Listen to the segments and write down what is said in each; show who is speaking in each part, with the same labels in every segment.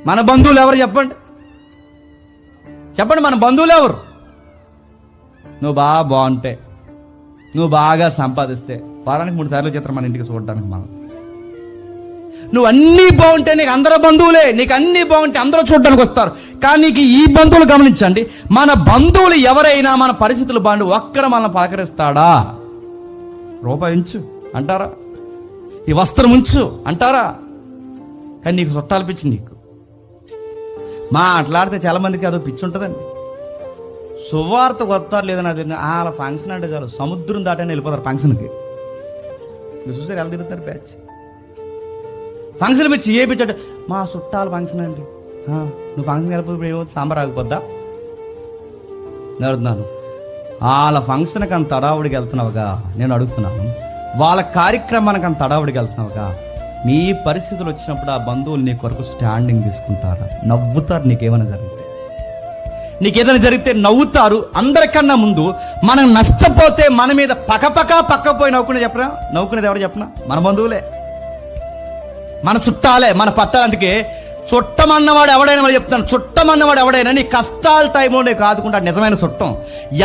Speaker 1: మన బంధువులు ఎవరు చెప్పండి? చెప్పండి, మన బంధువులు ఎవరు? నువ్వు బాగా బాగుంటే, నువ్వు బాగా సంపాదిస్తే వారానికి 3 సార్లు చిత్రం మన ఇంటికి చూడడానికి. మనం నువ్వు అన్నీ బాగుంటే నీకు అందరూ బంధువులే, నీకు అన్నీ బాగుంటే అందరూ చూడడానికి వస్తారు. కానీ నీకు ఈ బంధువులు గమనించండి, మన బంధువులు ఎవరైనా మన పరిస్థితులు బాగుండి ఒక్కరు మనల్ని పలకరిస్తాడా? రూపాయి ఉంచు అంటారా? ఈ వస్త్రం ఉంచు అంటారా? కానీ నీకు చుట్టాలు పిచ్చి. నీకు మాట్లాడితే చాలా మందికి అదో పిచ్చి ఉంటుందండి. సువార్త వస్తారు లేదని అది వాళ్ళ ఫంక్షన్ అంటే చాలు సముద్రం దాటని వెళ్ళిపోతారు ఫంక్షన్కి. మీరు చూసారు ఎలా తిరుగుతారు బ్యాచ్ ఫంక్షన్ పిచ్చి. ఏ పిచ్చి అంటే మా చుట్టాల ఫంక్షన్ అండి. నువ్వు ఫంక్షన్ వెళ్ళిపోతే ఏమవుతుంది? సాంబార్ ఆగిపోద్దా? నేను అడుగుతున్నాను, వాళ్ళ ఫంక్షన్కి అంత అడావుడికి వెళ్తున్నావుగా, నేను అడుగుతున్నాను, వాళ్ళ కార్యక్రమానికి అంత అడావుడికి వెళ్తున్నావుగా, మీ పరిస్థితులు వచ్చినప్పుడు ఆ బంధువులు నీ కొరకు స్టాండింగ్ తీసుకుంటారా? నవ్వుతారు. నీకేమైనా జరిగితే, నీకేదైనా జరిగితే నవ్వుతారు. అందరికన్నా ముందు మనం నష్టపోతే మన మీద పక్కపోయి నవ్వుకునేది చెప్పరా? నవ్వుకునేది ఎవరు చెప్పనా? మన బంధువులే, మన చుట్టాలే, మన పట్టాలు. అందుకే చుట్టమన్నవాడు ఎవడైనా, మరి చెప్తాను, చుట్టమన్నవాడు ఎవడైనా నీ కష్టాల టైంలో నీకు ఆదుకుంటాడు నిజమైన చుట్టం.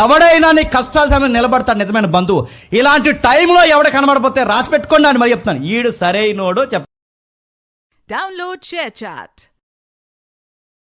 Speaker 1: ఎవడైనా నీ కష్టాల సమయం నిలబడతాడు నిజమైన బంధువు. ఇలాంటి టైంలో ఎవడ కనబడిపోతే రాసి పెట్టుకోండి అని మరి చెప్తాను, ఈడు సరైనోడు.
Speaker 2: Download ShareChat.